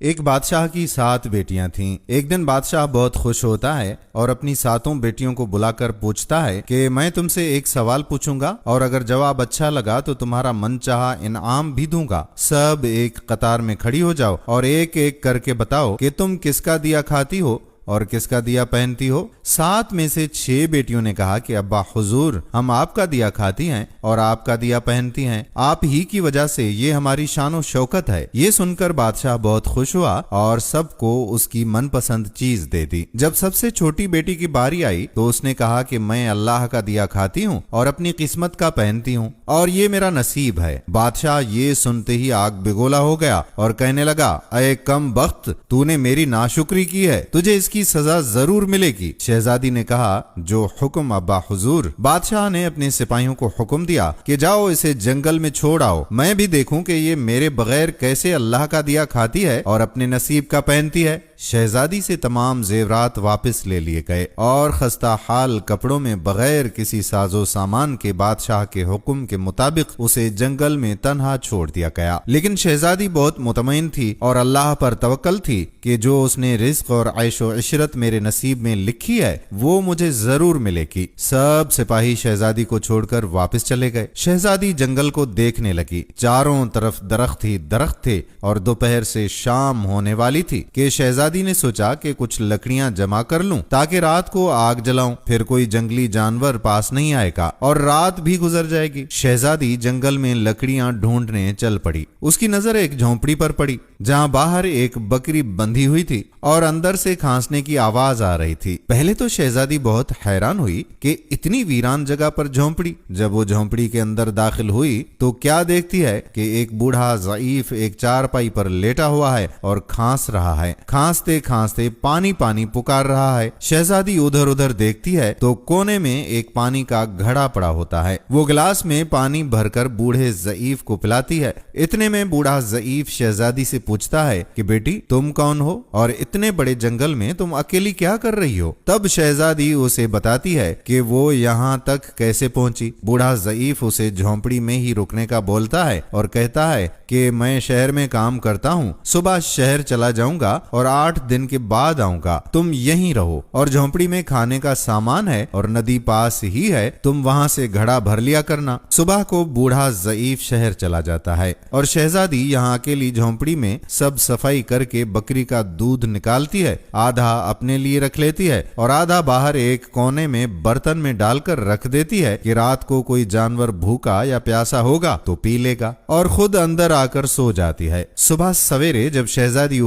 एक बादशाह की 7 बेटियां थीं। एक दिन बादशाह बहुत खुश होता है और अपनी 7 बेटियों को बुलाकर पूछता है कि मैं तुमसे एक सवाल पूछूंगा और अगर जवाब अच्छा लगा तो तुम्हारा मनचाहा इनाम भी दूंगा। सब एक कतार में खड़ी हो जाओ और एक एक करके बताओ कि तुम किसका दिया खाती हो और किसका दिया पहनती हो। 7 में से 6 बेटियों ने कहा कि अब्बा हुजूर, हम आपका दिया खाती हैं और आपका दिया पहनती हैं। आप ही की वजह से ये हमारी शान और शौकत है। ये सुनकर बादशाह बहुत खुश हुआ और सबको उसकी मनपसंद चीज दे दी। जब सबसे छोटी बेटी की बारी आई तो उसने कहा कि मैं अल्लाह का दिया खाती हूँ और अपनी किस्मत का पहनती हूँ और ये मेरा नसीब है। बादशाह ये सुनते ही आग बिगोला हो गया और कहने लगा, अये कम बख्त, तूने मेरी नाशुक्री की है, तुझे की सजा जरूर मिलेगी। शहजादी ने कहा, जो हुक्म अब्बा हुजूर। बादशाह ने अपने सिपाहियों को हुक्म दिया कि जाओ इसे जंगल में छोड़ आओ, मैं भी देखूं कि ये मेरे बगैर कैसे अल्लाह का दिया खाती है और अपने नसीब का पहनती है। शहजादी से तमाम जेवरात वापस ले लिए गए और खस्ता हाल कपड़ों में बगैर किसी साजो सामान के बादशाह के हुक्म के मुताबिक उसे जंगल में तन्हा छोड़ दिया गया। लेकिन शहजादी बहुत मुतमईन थी और अल्लाह पर तवक्कल थी कि जो उसने रिज्क और ऐशो इशरत मेरे नसीब में लिखी है वो मुझे जरूर मिलेगी। सब सिपाही शहजादी को छोड़कर वापस चले गए। शहजादी जंगल को देखने लगी। चारों तरफ दरख्त ही दरख्त थे और दोपहर से शाम होने वाली थी कि शहजादी ने सोचा कि कुछ लकड़ियां जमा कर लूं ताकि रात को आग जलाऊं, फिर कोई जंगली जानवर पास नहीं आएगा और रात भी गुजर जाएगी। शहजादी जंगल में लकड़ियां ढूंढने चल पड़ी। उसकी नजर एक झोंपड़ी पर पड़ी जहां बाहर एक बकरी बंधी हुई थी और अंदर से खांसने की आवाज आ रही थी। पहले तो शहजादी बहुत हैरान हुई कि इतनी वीरान जगह पर झोंपड़ी। जब वो झोंपड़ी के अंदर दाखिल हुई तो क्या देखती है कि एक बूढ़ा ज़ईफ एक चारपाई पर लेटा हुआ है और खांस रहा है। खांसते खांसते पानी पानी पुकार रहा है। शहजादी उधर उधर देखती है तो कोने में एक पानी का घड़ा पड़ा होता है। वो गिलास में पानी भरकर बूढ़े ज़ईफ को पिलाती है। इतने में बूढ़ा ज़ईफ शहजादी से पूछता है कि बेटी, तुम कौन हो और इतने बड़े जंगल में तुम अकेली क्या कर रही हो। तब शहजादी उसे बताती है कि वो यहाँ तक कैसे पहुंची। बूढ़ा ज़ईफ उसे झोंपड़ी में ही रुकने का बोलता है और कहता है कि मैं शहर में काम करता हूँ, सुबह शहर चला जाऊंगा और 8 दिन के बाद आऊंगा। तुम यहीं रहो और झोंपड़ी में खाने का सामान है और नदी पास ही है, तुम वहां से घड़ा भर लिया करना। सुबह को बूढ़ा ज़ईफ शहर चला जाता है और शहजादी यहाँ अकेली झोंपड़ी में सब सफाई करके बकरी का दूध निकालती है। आधा अपने लिए रख लेती है और आधा बाहर एक कोने में बर्तन में डालकर रख देती है कि रात को कोई जानवर भूखा या प्यासा होगा तो पी लेगा, और खुद अंदर आकर सो जाती है। सुबह सवेरे जब शहजादी